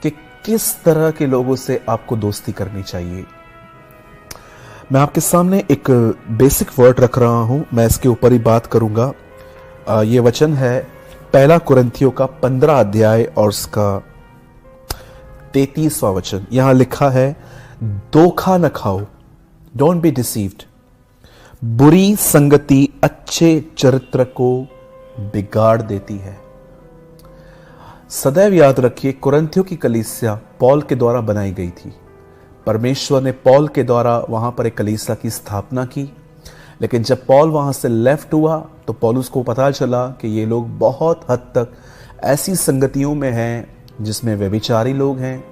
कि किस तरह के लोगों से आपको दोस्ती करनी चाहिए। मैं आपके सामने एक बेसिक वर्ड रख रहा हूं, मैं इसके ऊपर ही बात करूंगा। ये वचन है पहला कुरिन्थियों का 15 अध्याय और उसका 33वां वचन। यहां लिखा है, धोखा न खाओ, डोंट बी डिसीव्ड। बुरी संगति अच्छे चरित्र को बिगाड़ देती है। सदैव याद रखिए, कुरिन्थियों की कलीसिया पौल के द्वारा बनाई गई थी। परमेश्वर ने पौल के द्वारा वहां पर एक कलीसिया की स्थापना की, लेकिन जब पौल वहां से लेफ्ट हुआ तो पौलुस को पता चला कि ये लोग बहुत हद तक ऐसी संगतियों में हैं जिसमें व्यभिचारी लोग हैं,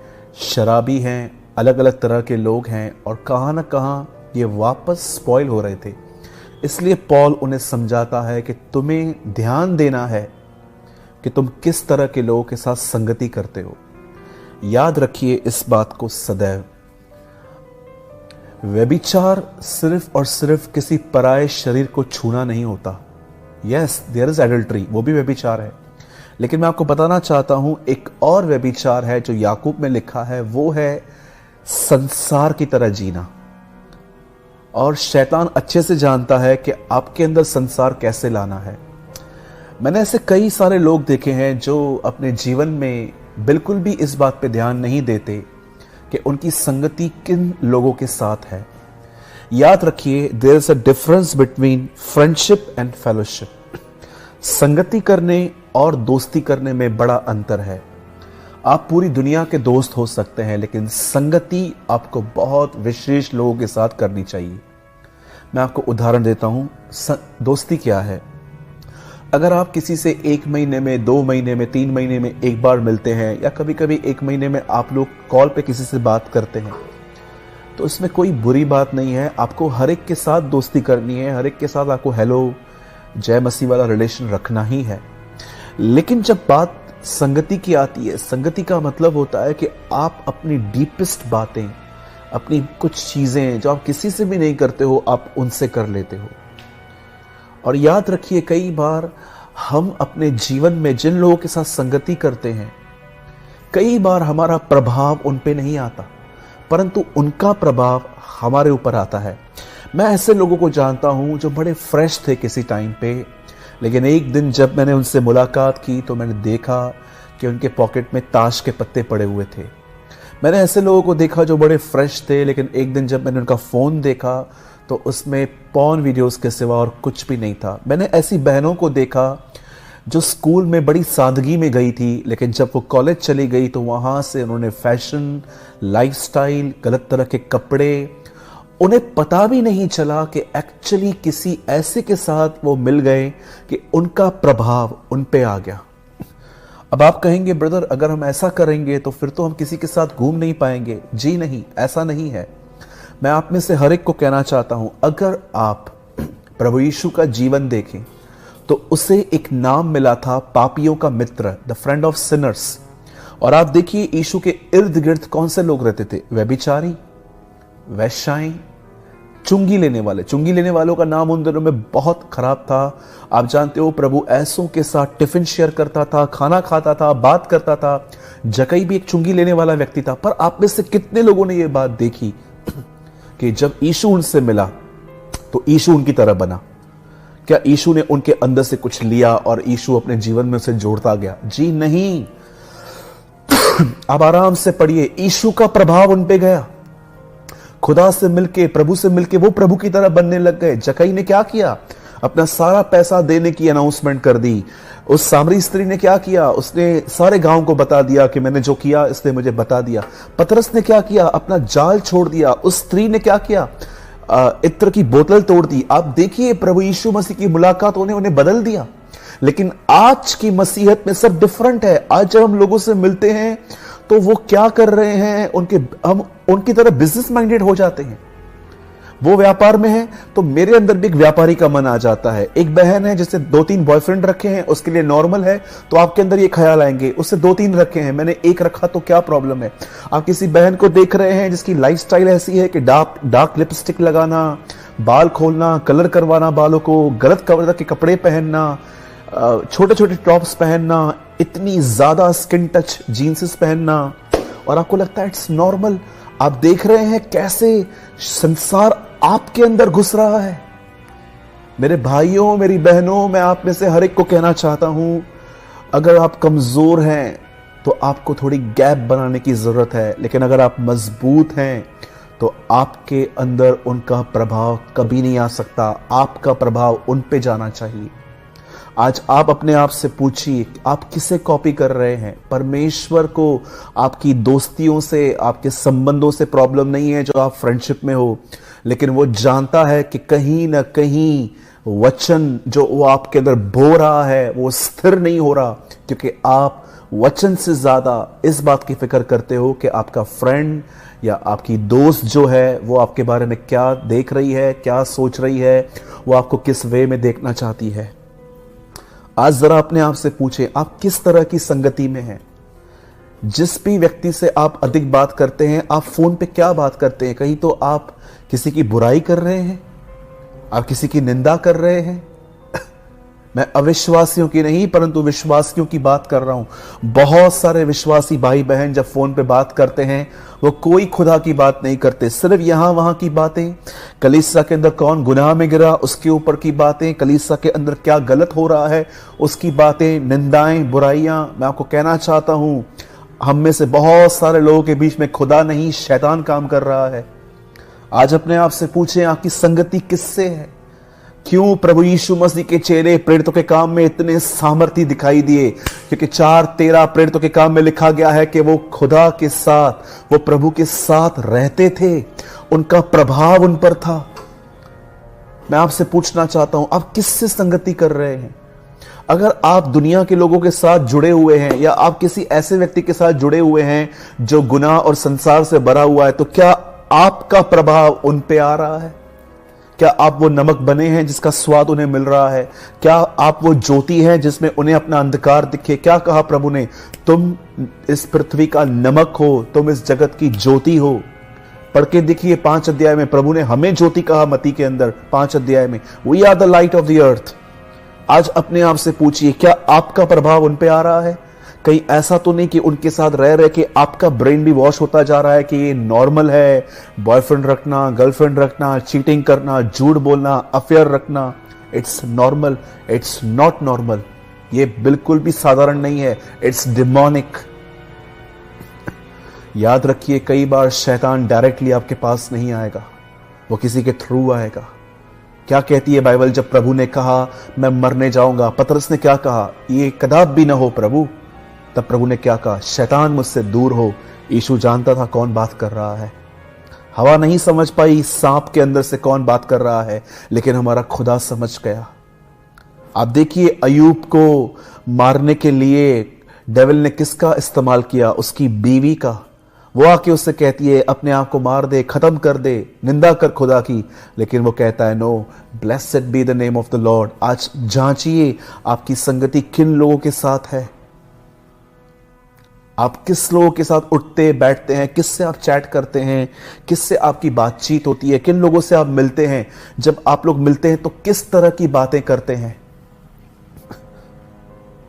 शराबी हैं, अलग अलग तरह के लोग हैं, और कहां ना कहां ये वापस स्पॉइल हो रहे थे। इसलिए पौल उन्हें समझाता है कि तुम्हें ध्यान देना है कि तुम किस तरह के लोगों के साथ संगति करते हो। याद रखिए इस बात को सदैव, व्यभिचार सिर्फ और सिर्फ किसी पराये शरीर को छूना नहीं होता। यस, देयर इज एडल्ट्री, वो भी व्यभिचार है, लेकिन मैं आपको बताना चाहता हूं एक और व्यभिचार है जो याकूब में लिखा है, वो है संसार की तरह जीना। और शैतान अच्छे से जानता है कि आपके अंदर संसार कैसे लाना है। मैंने ऐसे कई सारे लोग देखे हैं जो अपने जीवन में बिल्कुल भी इस बात पे ध्यान नहीं देते कि उनकी संगति किन लोगों के साथ है। याद रखिए, there is a difference between friendship and fellowship. संगति करने और दोस्ती करने में बड़ा अंतर है। आप पूरी दुनिया के दोस्त हो सकते हैं, लेकिन संगति आपको बहुत विशेष लोगों के साथ करनी चाहिए। मैं आपको उदाहरण देता हूं, दोस्ती क्या है। अगर आप किसी से 1 महीने में, 2 महीने में, 3 महीने में एक बार मिलते हैं, या कभी कभी 1 महीने में आप लोग कॉल पे किसी से बात करते हैं, तो इसमें कोई बुरी बात नहीं है। आपको हर एक के साथ दोस्ती करनी है, हर एक के साथ आपको हेलो जय मसीह वाला रिलेशन रखना ही है। लेकिन जब बात संगति की आती है, संगति का मतलब होता है कि आप अपनी डीपेस्ट बातें, अपनी कुछ चीजें जो आप किसी से भी नहीं करते हो, आप उनसे कर लेते हो। और याद रखिए, कई बार हम अपने जीवन में जिन लोगों के साथ संगति करते हैं, कई बार हमारा प्रभाव उन पे नहीं आता, परंतु उनका प्रभाव हमारे ऊपर आता है। मैं ऐसे लोगों को जानता हूं जो बड़े फ्रेश थे किसी टाइम पे, लेकिन एक दिन जब मैंने उनसे मुलाकात की तो मैंने देखा कि उनके पॉकेट में ताश के पत्ते पड़े हुए थे। मैंने ऐसे लोगों को देखा जो बड़े फ्रेश थे, लेकिन एक दिन जब मैंने उनका फ़ोन देखा तो उसमें पॉर्न वीडियोस के सिवा और कुछ भी नहीं था। मैंने ऐसी बहनों को देखा जो स्कूल में बड़ी सादगी में गई थी, लेकिन जब वो कॉलेज चली गई तो वहाँ से उन्होंने फैशन, लाइफस्टाइल, गलत तरह के कपड़े, उन्हें पता भी नहीं चला कि एक्चुअली किसी ऐसे के साथ वो मिल गए कि उनका प्रभाव उन पे आ गया। अब आप कहेंगे, ब्रदर अगर हम ऐसा करेंगे तो फिर तो हम किसी के साथ घूम नहीं पाएंगे। जी नहीं, ऐसा नहीं है। मैं आप में से हर एक को कहना चाहता हूं, अगर आप प्रभु यीशु का जीवन देखें तो उसे एक नाम मिला था पापियों का मित्र, द फ्रेंड ऑफ सिनर्स। और आप देखिए यीशु के इर्द गिर्द कौन से लोग रहते थे? व्यभिचारी, वैश्याएं, चुंगी लेने वाले। चुंगी लेने वालों का नाम उन दिनों में बहुत खराब था। आप जानते हो, प्रभु ऐसों के साथ टिफिन शेयर करता था, खाना खाता था, बात करता था। जकई भी एक चुंगी लेने वाला व्यक्ति था। पर आप में से कितने लोगों ने यह बात देखी कि जब यीशु उनसे मिला तो यीशु उनकी तरह बना? क्या यीशु ने उनके अंदर से कुछ लिया और यीशु अपने जीवन में उसे जोड़ता गया? जी नहीं। आप आराम से पढ़िए, यीशु का प्रभाव उन पे गया। खुदा से मिलके, प्रभु से मिलके वो प्रभु की तरह बनने लग गए। जकई ने क्या किया? अपना सारा पैसा देने की अनाउंसमेंट कर दी। उस सामरी स्त्री ने क्या किया? उसने सारे गांव को बता दिया कि मैंने जो किया इसने मुझे बता दिया। पतरस ने क्या किया? अपना जाल छोड़ दिया। उस स्त्री ने क्या किया? इत्र की बोतल तोड़ दी। आप देखिए, प्रभु यीशु मसीह की मुलाकात होने उन्हें बदल दिया। लेकिन आज की मसीहत में सब डिफरेंट है। आज जब हम लोगों से मिलते हैं तो वो क्या कर रहे हैं, हम उनकी तरह बिजनेस माइंडेड हो जाते हैं। वो व्यापार में है तो मेरे अंदर भी एक व्यापारी का मन आ जाता है। एक बहन है जिससे 2-3 बॉयफ्रेंड रखे हैं, उसके लिए नॉर्मल है, तो आपके अंदर ये ख्याल आएंगे उससे 2-3 रखे हैं, मैंने एक रखा तो क्या प्रॉब्लम है। आप किसी बहन को देख रहे हैं जिसकी लाइफस्टाइल ऐसी है कि डार्क लिपस्टिक लगाना, बाल खोलना, कलर करवाना बालों को, गलत कलर के कपड़े पहनना, छोटे छोटे टॉप्स पहनना, इतनी ज्यादा स्किन टच जीन्सेस पहनना, और आपको लगता है इट्स नॉर्मल। आप देख रहे हैं कैसे संसार आपके अंदर घुस रहा है। मेरे भाइयों, मेरी बहनों, मैं आप में से हर एक को कहना चाहता हूं, अगर आप कमजोर हैं तो आपको थोड़ी गैप बनाने की जरूरत है, लेकिन अगर आप मजबूत हैं तो आपके अंदर उनका प्रभाव कभी नहीं आ सकता। आपका प्रभाव उन पे जाना चाहिए। आज आप अपने आप से पूछिए, आप किसे कॉपी कर रहे हैं? परमेश्वर को आपकी दोस्तियों से, आपके संबंधों से प्रॉब्लम नहीं है जो आप फ्रेंडशिप में हो, लेकिन वो जानता है कि कहीं ना कहीं वचन जो वो आपके अंदर बो रहा है वो स्थिर नहीं हो रहा, क्योंकि आप वचन से ज्यादा इस बात की फिक्र करते हो कि आपका फ्रेंड या आपकी दोस्त जो है वो आपके बारे में क्या देख रही है, क्या सोच रही है, वो आपको किस वे में देखना चाहती है। आज जरा अपने आप से पूछें, आप किस तरह की संगति में हैं? जिस भी व्यक्ति से आप अधिक बात करते हैं, आप फोन पे क्या बात करते हैं? कहीं तो आप किसी की बुराई कर रहे हैं, आप किसी की निंदा कर रहे हैं। मैं अविश्वासियों की नहीं परंतु विश्वासियों की बात कर रहा हूं। बहुत सारे विश्वासी भाई बहन जब फोन पे बात करते हैं वो कोई खुदा की बात नहीं करते, सिर्फ यहां वहां की बातें, कलीसिया के अंदर कौन गुनाह में गिरा उसके ऊपर की बातें, कलीसिया के अंदर क्या गलत हो रहा है उसकी बातें, निंदाएं, बुराइयां। मैं आपको कहना चाहता हूं, हम में से बहुत सारे लोगों के बीच में खुदा नहीं शैतान काम कर रहा है। आज अपने आप से पूछें, आपकी संगति किससे है? क्यों प्रभु यीशु मसीह के चेहरे प्रेरितों के काम में इतने सामर्थ्य दिखाई दिए? क्योंकि 4:13 प्रेरितों के काम में लिखा गया है कि वो खुदा के साथ, वो प्रभु के साथ रहते थे, उनका प्रभाव उन पर था। मैं आपसे पूछना चाहता हूं, आप किससे संगति कर रहे हैं? अगर आप दुनिया के लोगों के साथ जुड़े हुए हैं या आप किसी ऐसे व्यक्ति के साथ जुड़े हुए हैं जो गुनाह और संसार से भरा हुआ है, तो क्या आपका प्रभाव उन पे आ रहा है? क्या आप वो नमक बने हैं जिसका स्वाद उन्हें मिल रहा है? क्या आप वो ज्योति हैं जिसमें उन्हें अपना अंधकार दिखे? क्या कहा प्रभु ने? तुम इस पृथ्वी का नमक हो, तुम इस जगत की ज्योति हो। पढ़ के देखिए 5 अध्याय में प्रभु ने हमें ज्योति कहा, मत्ती के अंदर 5 अध्याय में, we are the light of the earth. आज अपने आप से पूछिए, क्या आपका प्रभाव उन पे आ रहा है? कहीं ऐसा तो नहीं कि उनके साथ रह रहे कि आपका ब्रेन भी वॉश होता जा रहा है कि ये नॉर्मल है, बॉयफ्रेंड रखना, गर्लफ्रेंड रखना, चीटिंग करना, झूठ बोलना, अफेयर रखना, it's normal. It's not normal. ये बिल्कुल भी साधारण नहीं है, इट्स डिमोनिक। याद रखिए, कई बार शैतान डायरेक्टली आपके पास नहीं आएगा, वो किसी के थ्रू आएगा। क्या कहती है बाइबल? जब प्रभु ने कहा मैं मरने जाऊंगा, पतरस ने क्या कहा? ये कदाप भी ना हो प्रभु। तब प्रभु ने क्या कहा? शैतान मुझसे दूर हो। यीशु जानता था कौन बात कर रहा है। हवा नहीं समझ पाई सांप के अंदर से कौन बात कर रहा है, लेकिन हमारा खुदा समझ गया। आप देखिए, अयूब को मारने के लिए डेविल ने किसका इस्तेमाल किया? उसकी बीवी का। वो आके उससे कहती है अपने आप को मार दे, खत्म कर दे, निंदा कर खुदा की, लेकिन वो कहता है no, blessed be the name of the lord. आज जांचिए आपकी संगति किन लोगों के साथ है, आप किस लोगों के साथ उठते बैठते हैं, किससे आप चैट करते हैं, किससे आपकी बातचीत होती है, किन लोगों से आप मिलते हैं। जब आप लोग मिलते हैं तो किस तरह की बातें करते हैं।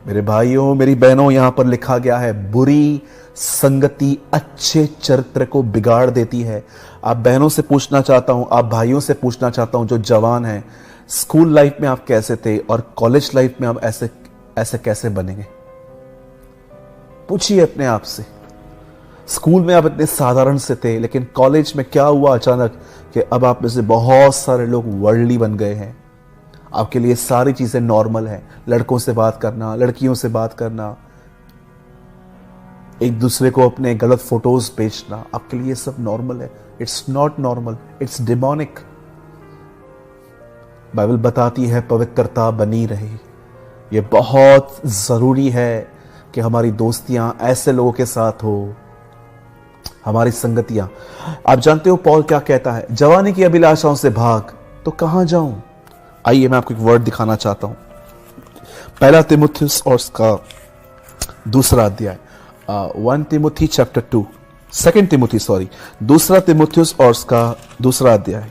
मेरे भाइयों, मेरी बहनों, यहां पर लिखा गया है बुरी संगति अच्छे चरित्र को बिगाड़ देती है। आप बहनों से पूछना चाहता हूं, आप भाइयों से पूछना चाहता हूं जो जवान हैं, स्कूल लाइफ में आप कैसे थे और कॉलेज लाइफ में आप ऐसे कैसे बनेंगे? पूछिए अपने आप से। स्कूल में आप इतने साधारण से थे, लेकिन कॉलेज में क्या हुआ अचानक कि अब आप में से बहुत सारे लोग वर्ल्डली बन गए हैं। आपके लिए सारी चीजें नॉर्मल हैं। लड़कों से बात करना, लड़कियों से बात करना, एक दूसरे को अपने गलत फोटोज भेजना, आपके लिए सब नॉर्मल है। It's not normal, it's demonic. Bible बताती है पवित्रता बनी रहे। ये बहुत जरूरी है कि हमारी दोस्तियां ऐसे लोगों के साथ हो, हमारी संगतियां। आप जानते हो पौल क्या कहता है? जवानी की अभिलाषाओं से भाग, तो कहां जाऊं? आइए मैं आपको एक वर्ड दिखाना चाहता हूं। पहला तिमुथियुस और उसका दूसरा अध्याय, 1 तिमुथी चैप्टर 2, 2 तिमुथी सॉरी, दूसरा तिमुथियुस और उसका दूसरा अध्याय।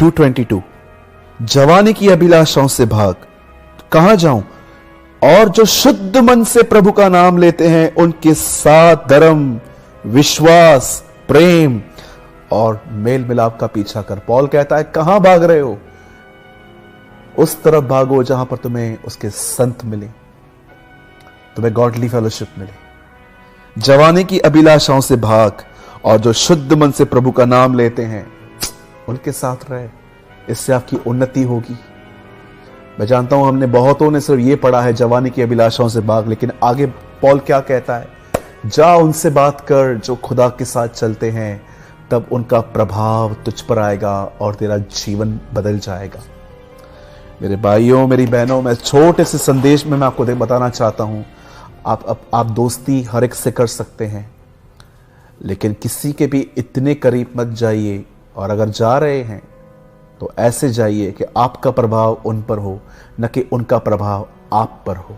2:22 जवानी की अभिलाषाओं से भाग, कहां जाऊं? और जो शुद्ध मन से प्रभु का नाम लेते हैं उनके साथ धर्म, विश्वास, प्रेम और मेल मिलाप का पीछा कर। पौल कहता है कहां भाग रहे हो? उस तरफ भागो जहां पर तुम्हें उसके संत मिले, तुम्हें गॉडली फेलोशिप मिले। जवानी की अभिलाषाओं से भाग और जो शुद्ध मन से प्रभु का नाम लेते हैं उनके साथ रहे। इससे आपकी उन्नति होगी। मैं जानता हूं हमने बहुतों ने सिर्फ ये पढ़ा है जवानी की अभिलाषाओं से भाग, लेकिन आगे पौल क्या कहता है? जा उनसे बात कर जो खुदा के साथ चलते हैं, तब उनका प्रभाव तुझ पर आएगा और तेरा जीवन बदल जाएगा। मेरे भाइयों, मेरी बहनों, मैं छोटे से संदेश में मैं आपको बताना चाहता हूं, आप दोस्ती हर एक से कर सकते हैं, लेकिन किसी के भी इतने करीब मत जाइए, और अगर जा रहे हैं तो ऐसे जाइए कि आपका प्रभाव उन पर हो, न कि उनका प्रभाव आप पर हो।